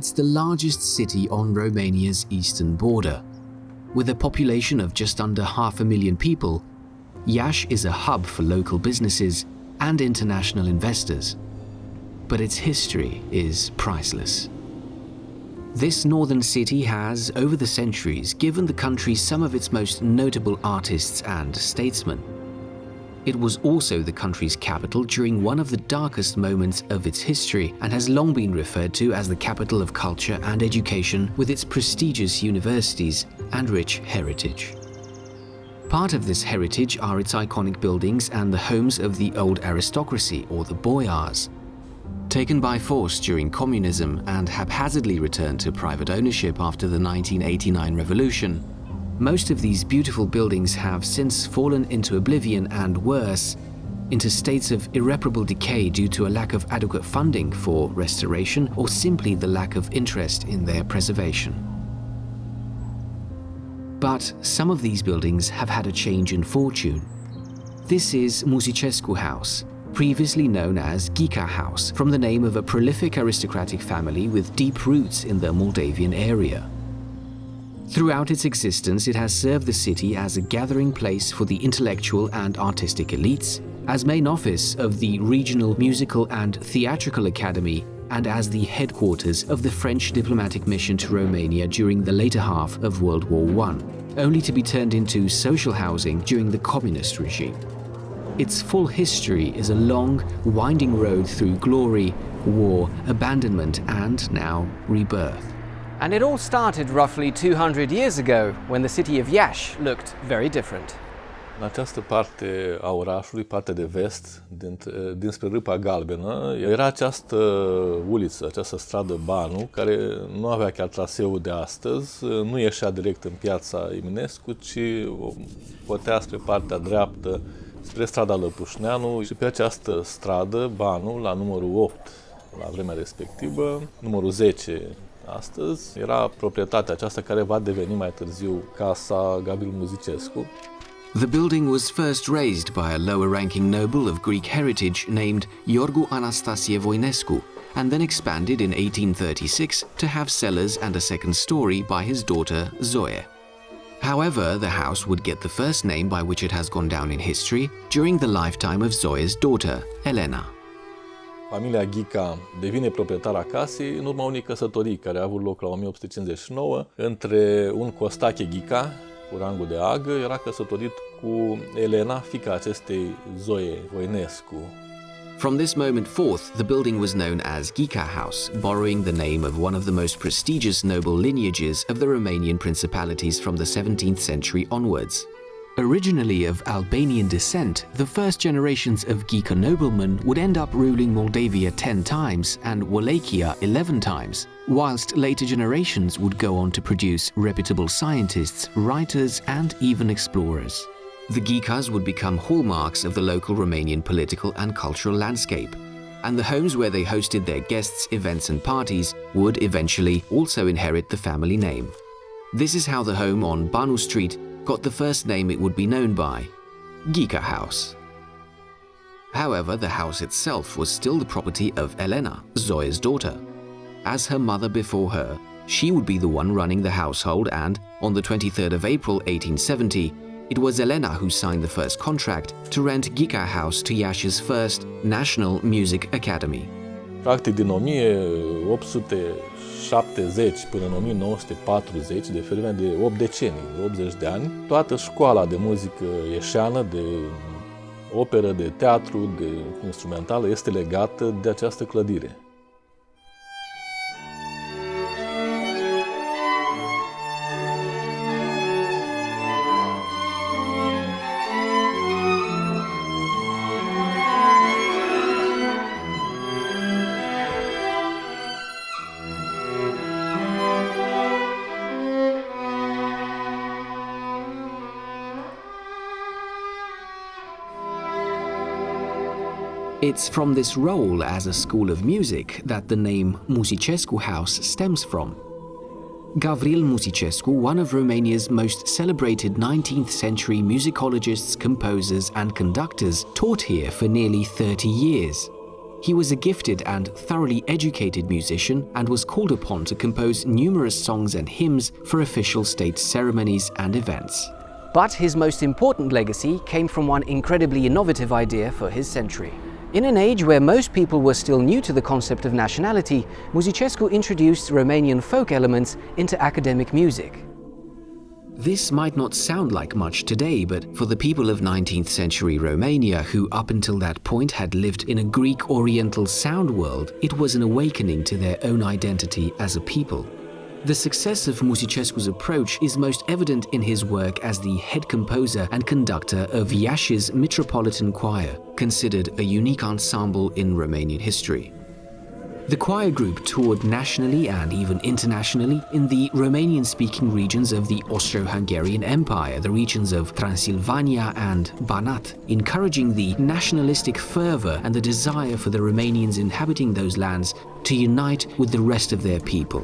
It's the largest city on Romania's eastern border. With a population of just under 500,000 people, Iași is a hub for local businesses and international investors. But its history is priceless. This northern city has, over the centuries, given the country some of its most notable artists and statesmen. It was also the country's capital during one of the darkest moments of its history and has long been referred to as the capital of culture and education, with its prestigious universities and rich heritage. Part of this heritage are its iconic buildings and the homes of the old aristocracy, or the boiars. Taken by force during communism and haphazardly returned to private ownership after the 1989 revolution, most of these beautiful buildings have since fallen into oblivion and, worse, into states of irreparable decay due to a lack of adequate funding for restoration or simply the lack of interest in their preservation. But some of these buildings have had a change in fortune. This is Musicescu House, previously known as Ghica House, from the name of a prolific aristocratic family with deep roots in the Moldavian area. Throughout its existence, it has served the city as a gathering place for the intellectual and artistic elites, as main office of the Regional Musical and Theatrical Academy, and as the headquarters of the French diplomatic mission to Romania during the later half of World War I, only to be turned into social housing during the communist regime. Its full history is a long, winding road through glory, war, abandonment, and now rebirth. And it all started roughly 200 years ago, when the city of Iași looked very different. În această parte a orașului, partea de vest, dinspre Râpa Galbenă, era această uliță, această stradă Banu, care nu avea chiar traseul de astăzi, nu ieșea direct în piața Eminescu, ci potea spre partea dreaptă, spre strada Lăpușneanu, și pe această stradă, Banu, la numărul 8, la vremea respectivă, numărul 10, astăzi, era proprietatea aceasta care va deveni mai târziu Casa Musicescu. The building was first raised by a lower-ranking noble of Greek heritage named Iorgu Anastasie Voinescu, and then expanded in 1836 to have cellars and a second story by his daughter Zoe. However, the house would get the first name by which it has gone down in history during the lifetime of Zoe's daughter, Elena. Familia Ghica devine proprietară casei în urma unei căsătorii care a avut loc la 1859 între un Costache Ghica, cu rangul de agă, era căsătorit cu Elena, fiica acestei Zoe Voinescu. From this moment forth, the building was known as Ghica House, borrowing the name of one of the most prestigious noble lineages of the Romanian principalities from the 17th century onwards. Originally of Albanian descent, the first generations of Ghica noblemen would end up ruling Moldavia 10 times and Wallachia 11 times, whilst later generations would go on to produce reputable scientists, writers, and even explorers. The Ghicas would become hallmarks of the local Romanian political and cultural landscape, and the homes where they hosted their guests, events, and parties would eventually also inherit the family name. This is how the home on Banu Street got the first name it would be known by, Ghica House. However, the house itself was still the property of Elena, Zoe's daughter. As her mother before her, she would be the one running the household, and on the 23rd of April 1870, it was Elena who signed the first contract to rent Ghica House to Iași's first National Music Academy. Practic, din 1870 până în 1940, de vreme de 8 decenii, de 80 de ani, toată școala de muzică ieșeană, de operă, de teatru, de instrumentală, este legată de această clădire. It's from this role as a school of music that the name Musicescu House stems from. Gavril Musicescu, one of Romania's most celebrated 19th century musicologists, composers, and conductors, taught here for nearly 30 years. He was a gifted and thoroughly educated musician and was called upon to compose numerous songs and hymns for official state ceremonies and events. But his most important legacy came from one incredibly innovative idea for his century. In an age where most people were still new to the concept of nationality, Musicescu introduced Romanian folk elements into academic music. This might not sound like much today, but for the people of 19th century Romania, who up until that point had lived in a Greek Oriental sound world, it was an awakening to their own identity as a people. The success of Musicescu's approach is most evident in his work as the head composer and conductor of Iași's Metropolitan Choir, considered a unique ensemble in Romanian history. The choir group toured nationally and even internationally in the Romanian-speaking regions of the Austro-Hungarian Empire, the regions of Transylvania and Banat, encouraging the nationalistic fervor and the desire for the Romanians inhabiting those lands to unite with the rest of their people.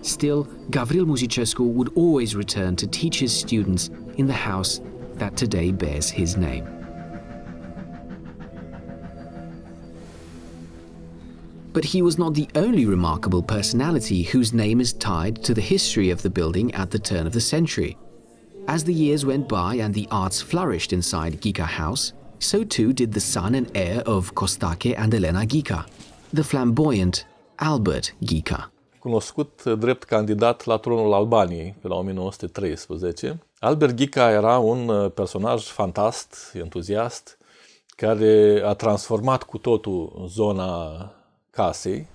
Still, Gavril Musicescu would always return to teach his students in the house that today bears his name. But he was not the only remarkable personality whose name is tied to the history of the building at the turn of the century. As the years went by and the arts flourished inside Ghica House, so too did the son and heir of Costache and Elena Ghica, the flamboyant Albert Ghica. Cunoscut drept candidat la tronul Albaniei pe la 1913. Albert Ghica era un personaj fantast, entuziast, care a transformat cu totul zona casei.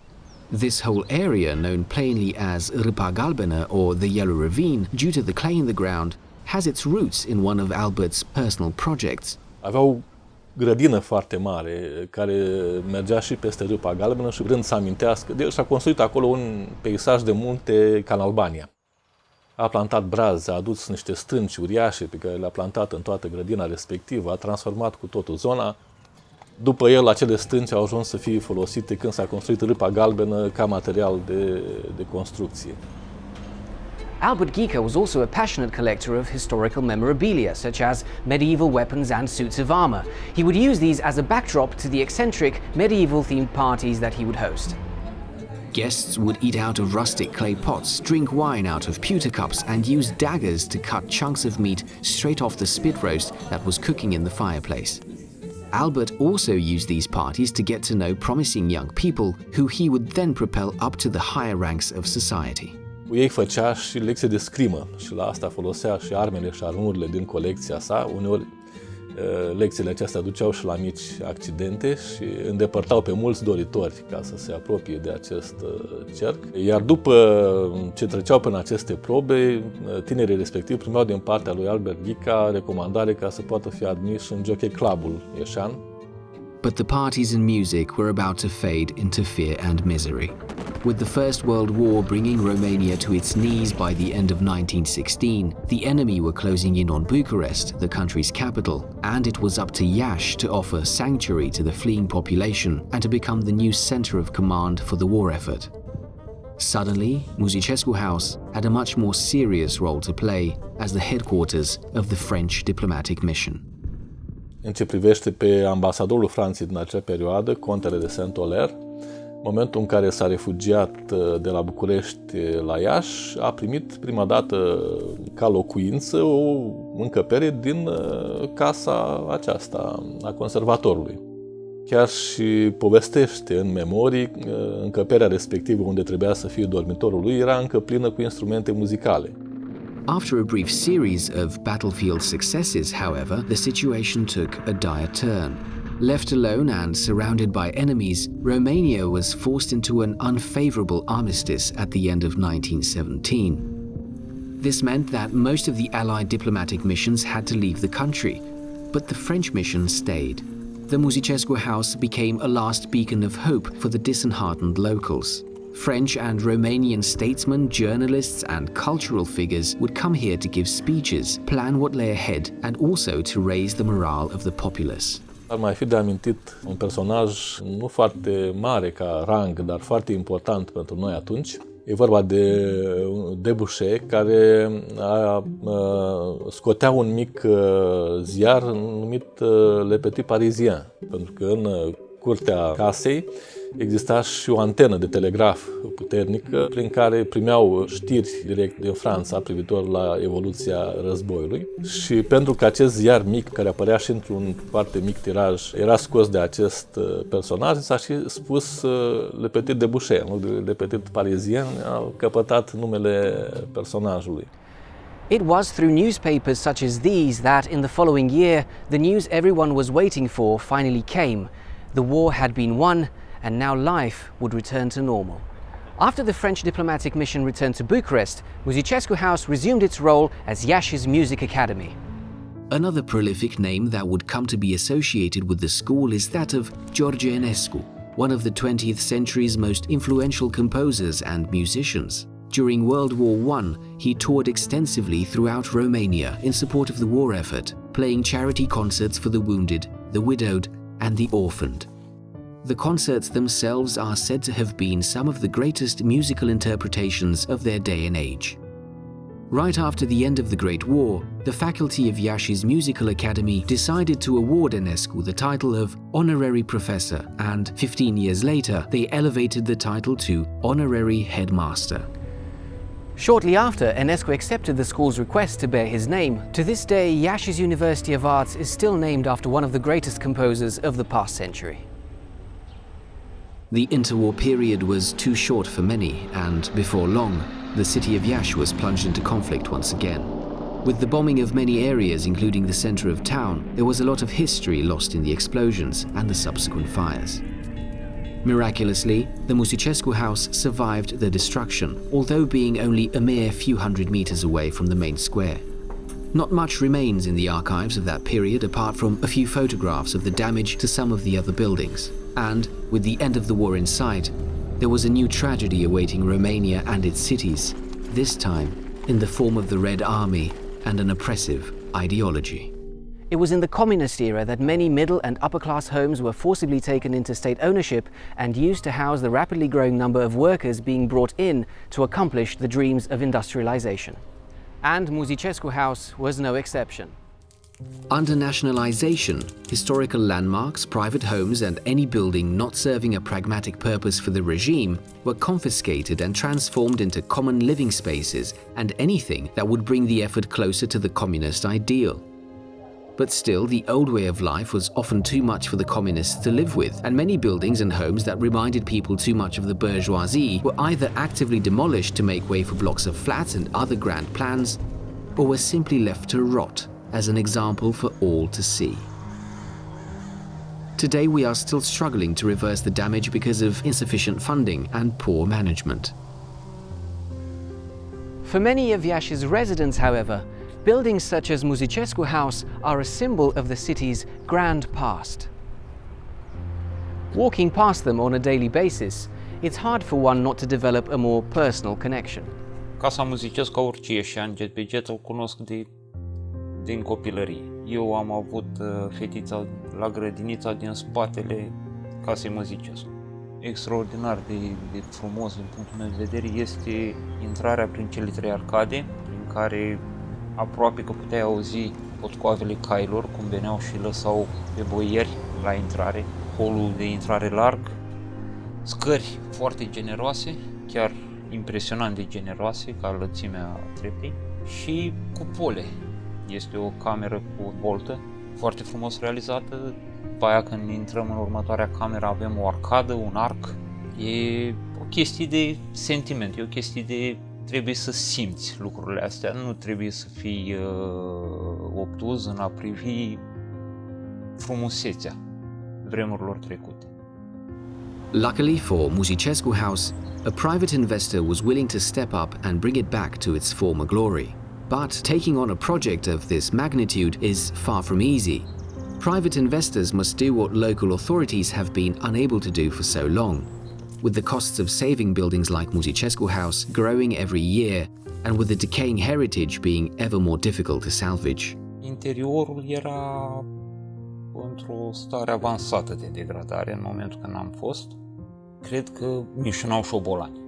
This whole area, known plainly as Râpa Galbenă or the Yellow Ravine, due to the clay in the ground, has its roots in one of Albert's personal projects. Aveau grădină foarte mare care mergea și peste Râpa Galbenă și vrând să amintească, el și-a construit acolo un peisaj de munte ca în Albania. A plantat brazi, a adus niște stânci uriașe pe care le-a plantat în toată grădina respectivă, a transformat cu totul zona. După el, acele stânci au ajuns să fie folosite când s-a construit Râpa Galbenă ca material de construcție. Albert Ghica was also a passionate collector of historical memorabilia, such as medieval weapons and suits of armor. He would use these as a backdrop to the eccentric, medieval-themed parties that he would host. Guests would eat out of rustic clay pots, drink wine out of pewter cups, and use daggers to cut chunks of meat straight off the spit roast that was cooking in the fireplace. Albert also used these parties to get to know promising young people, who he would then propel up to the higher ranks of society. Cu ei făcea și lecții de scrimă și la asta folosea și armele și armurile din colecția sa. Uneori lecțiile acestea duceau și la mici accidente și îndepărtau pe mulți doritori ca să se apropie de acest cerc. Iar după ce treceau prin aceste probe, tinerii respectiv primeau din partea lui Albert Ghica recomandare ca să poată fi admiși în Jockey Clubul ieșean. But the parties and music were about to fade into fear and misery. With the First World War bringing Romania to its knees by the end of 1916, the enemy were closing in on Bucharest, the country's capital, and it was up to Iași to offer sanctuary to the fleeing population and to become the new center of command for the war effort. Suddenly, Musicescu House had a much more serious role to play as the headquarters of the French diplomatic mission. În ce privește pe ambasadorul Franței din acea perioadă, contele de Saint-Oller, momentul în care s-a refugiat de la București la Iași, a primit prima dată ca locuință o încăpere din casa aceasta a conservatorului. Chiar și povestește în memorii, încăperea respectivă unde trebuia să fie dormitorul lui era încă plină cu instrumente muzicale. After a brief series of battlefield successes, however, the situation took a dire turn. Left alone and surrounded by enemies, Romania was forced into an unfavorable armistice at the end of 1917. This meant that most of the Allied diplomatic missions had to leave the country, but the French mission stayed. The Musicescu House became a last beacon of hope for the disheartened locals. French and Romanian statesmen, journalists, and cultural figures would come here to give speeches, plan what lay ahead, and also to raise the morale of the populace. Ar mai fi de amintit un personaj nu foarte mare ca rang, dar foarte important pentru noi atunci. E vorba de Debuchet, care scotea un mic ziar numit Le Petit Parisien, pentru că în curtea casei exista și o antenă de telegraf puternică prin care primeau știri direct din Franța privitor la evoluția războiului. Și pentru că acest ziar mic, care apărea și într-un foarte mic tiraj, era scos de acest personaj, s-a și spus Le Petit Debouché, în loc de Le Petit Parisien, a căpătat numele personajului. It was through newspapers such as these that, in the following year, the news everyone was waiting for finally came. The war had been won, and now life would return to normal. After the French diplomatic mission returned to Bucharest, Musicescu House resumed its role as Iași's Music Academy. Another prolific name that would come to be associated with the school is that of George Enescu, one of the 20th century's most influential composers and musicians. During World War I, he toured extensively throughout Romania in support of the war effort, playing charity concerts for the wounded, the widowed, and the orphaned. The concerts themselves are said to have been some of the greatest musical interpretations of their day and age. Right after the end of the Great War, the faculty of Iași's Musical Academy decided to award Enescu the title of Honorary Professor, and 15 years later, they elevated the title to Honorary Headmaster. Shortly after, Enescu accepted the school's request to bear his name. To this day, Iași's University of Arts is still named after one of the greatest composers of the past century. The interwar period was too short for many, and before long, the city of Iași was plunged into conflict once again. With the bombing of many areas, including the center of town, there was a lot of history lost in the explosions and the subsequent fires. Miraculously, the Musicescu House survived the destruction, although being only a mere few hundred meters away from the main square. Not much remains in the archives of that period apart from a few photographs of the damage to some of the other buildings. And, with the end of the war in sight, there was a new tragedy awaiting Romania and its cities, this time in the form of the Red Army and an oppressive ideology. It was in the communist era that many middle and upper-class homes were forcibly taken into state ownership and used to house the rapidly growing number of workers being brought in to accomplish the dreams of industrialization. And Musicescu House was no exception. Under nationalization, historical landmarks, private homes, and any building not serving a pragmatic purpose for the regime were confiscated and transformed into common living spaces and anything that would bring the effort closer to the communist ideal. But still, the old way of life was often too much for the communists to live with, and many buildings and homes that reminded people too much of the bourgeoisie were either actively demolished to make way for blocks of flats and other grand plans, or were simply left to rot as an example for all to see. Today we are still struggling to reverse the damage because of insufficient funding and poor management. For many of Iași's residents, however, buildings such as Musicescu House are a symbol of the city's grand past. Walking past them on a daily basis, it's hard for one not to develop a more personal connection. Casa Musicescu, ca orice ieșean jet pe jet, o cunosc din copilărie. Eu am avut fetița la grădinița din spatele Casei Musicescu. Extraordinar de frumos din punctul meu de vedere este intrarea prin cele trei arcade, prin care aproape că puteai auzi potcoavele cailor cum veneau și lăsau pe boieri la intrare, holul de intrare larg, scări foarte generoase, chiar impresionant de generoase ca lățimea treptei, și cupole. Este o cameră cu boltă foarte frumos realizată. După aia, când intrăm în următoarea cameră, avem o arcadă, un arc. E o chestie de sentiment, e o chestie de trebuie să simți lucrurile astea, nu trebuie să fii obtuz în a privi frumusețea vremurilor trecute. Luckily for Musicescu House, a private investor was willing to step up and bring it back to its former glory. But taking on a project of this magnitude is far from easy. Private investors must do what local authorities have been unable to do for so long, with the costs of saving buildings like Musicescu House growing every year and with the decaying heritage being ever more difficult to salvage. Interiorul era într-o stare avansată de degradare în momentul când am fost. Cred că mișunau șobolani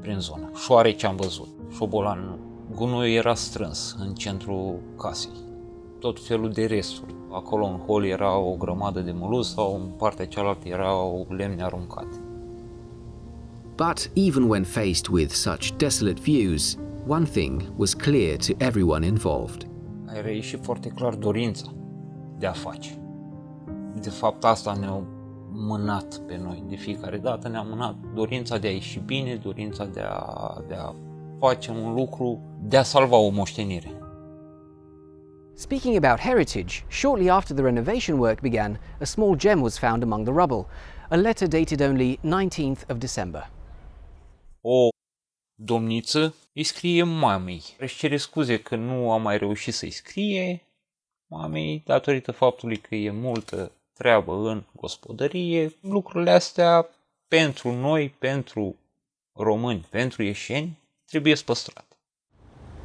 prin zonă. Șoareci am văzut, șobolani nu. Gunoiul era strâns în centrul casei. tot felul de resturi. Acolo în hol era o grămadă de mulus sau în partea cealaltă erau lemne aruncate. But even when faced with such desolate views, one thing was clear to everyone involved. A reieșit foarte clar dorința de a face. De fapt, asta ne-a mânat pe noi. De fiecare dată ne-a mânat dorința de a ieși bine, dorința de a face un lucru, de a salva o moștenire. Speaking about heritage, shortly after the renovation work began, a small gem was found among the rubble, a letter dated only 19th of December. O domniță îi scrie mamei. Își cere scuze că nu a mai reușit să-i scrie mamei datorită faptului că e multă treabă în gospodărie. Lucrurile astea pentru noi, pentru români, pentru ieșeni, trebuie păstrate.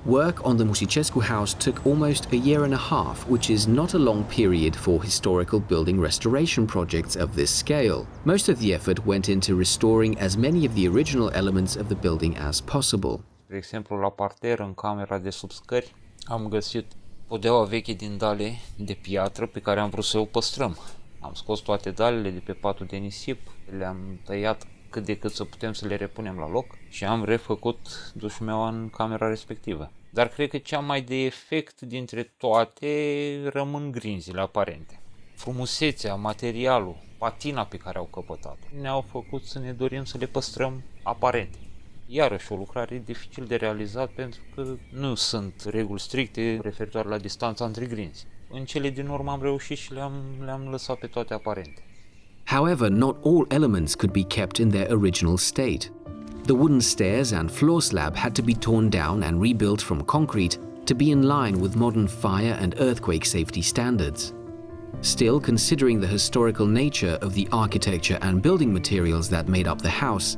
Work on the Musicescu house took almost a year and a half, which is not a long period for historical building restoration projects of this scale. Most of the effort went into restoring as many of the original elements of the building as possible. De exemplu, la parter, în camera de sub scări, am găsit podeaua veche din dale de piatră pe care am vrut să o păstrăm. Am scos toate dalele de pe patul de nisip, le-am tăiat cât de cât să putem să le repunem la loc și am refăcut dușmeaua în camera respectivă. Dar cred că cea mai de efect dintre toate rămân grinzile aparente. Frumusețea, materialul, patina pe care au căpătat ne-au făcut să ne dorim să le păstrăm aparente. Iarăși o lucrare dificil de realizat pentru că nu sunt reguli stricte referitoare la distanța între grinzi. În cele din urmă am reușit și le-am lăsat pe toate aparente. However, not all elements could be kept in their original state. The wooden stairs and floor slab had to be torn down and rebuilt from concrete to be in line with modern fire and earthquake safety standards. Still, considering the historical nature of the architecture and building materials that made up the house,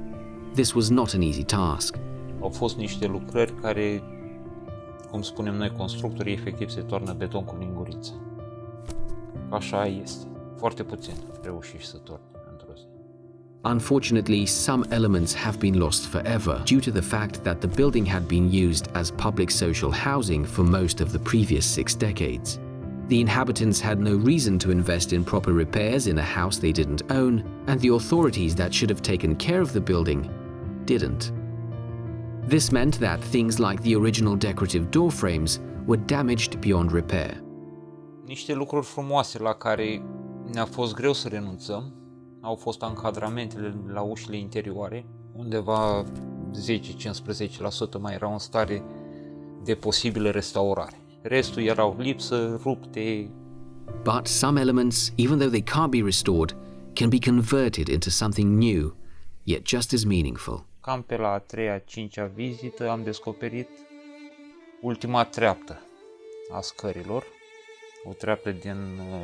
this was not an easy task. Au fost niște lucrări care, cum spunem noi constructorii, efectiv se toarnă beton cu linguriță. Așa este. Foarte puțin reușești să torni într-o zi. Unfortunately, some elements have been lost forever due to the fact that the building had been used as public social housing for most of the previous 6 decades. The inhabitants had no reason to invest in proper repairs in a house they didn't own, and the authorities that should have taken care of the building didn't. This meant that things like the original decorative door frames were damaged beyond repair. Niște lucruri frumoase la care ne-a fost greu să renunțăm au fost ancadramentele la ușile interioare, undeva 10-15% mai erau în stare de posibilă restaurare. Restul erau lipsă, rupte. But some elements, even though they can't be restored, can be converted into something new, yet just as meaningful. Cam pe la a 3-a, 5-a vizită am descoperit ultima treaptă a scărilor, o treaptă din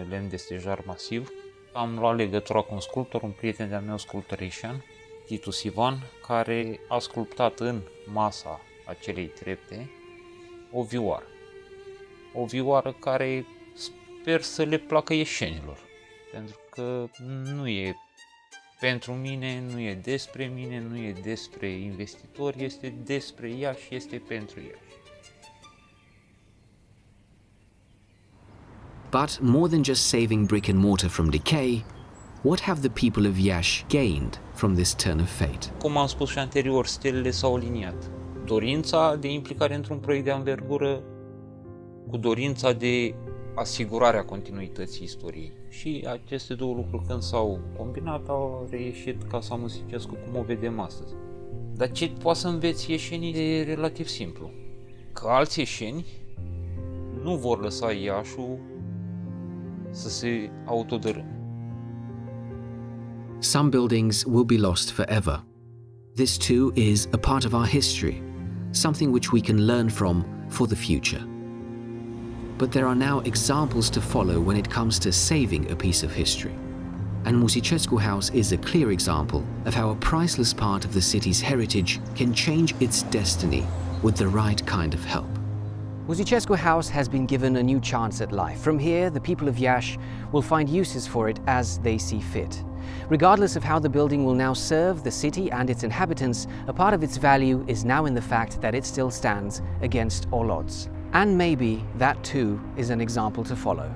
lemn de stejar masiv. Am luat legătura cu un sculptor, un prieten de-al meu sculptărișan, Titus Ivan, care a sculptat în masa acelei trepte o vioară. O vioară care sper să le placă ieșenilor, pentru că nu e pentru mine, nu e despre mine, nu e despre investitori, este despre Iași, este pentru Iași. But more than just saving brick and mortar from decay, what have the people of Iași gained from this turn of fate? Cum am spus și anterior, stelele s-au aliniat. Dorința de implicare într-un proiect de anvergură cu dorința de asigurare a continuității istoriei. Și aceste două lucruri, când s-au combinat, au reieșit Casa Musicescu cum o vedem astăzi. Dar ce poate să înveți ieșenii e relativ simplu. Că alți ieșeni nu vor lăsa Iașul să se autodărâme. Some buildings will be lost forever. This too is a part of our history, something which we can learn from for the future. But there are now examples to follow when it comes to saving a piece of history. And Musicescu House is a clear example of how a priceless part of the city's heritage can change its destiny with the right kind of help. Musicescu House has been given a new chance at life. From here, the people of Iași will find uses for it as they see fit. Regardless of how the building will now serve the city and its inhabitants, a part of its value is now in the fact that it still stands against all odds. And maybe that too is an example to follow.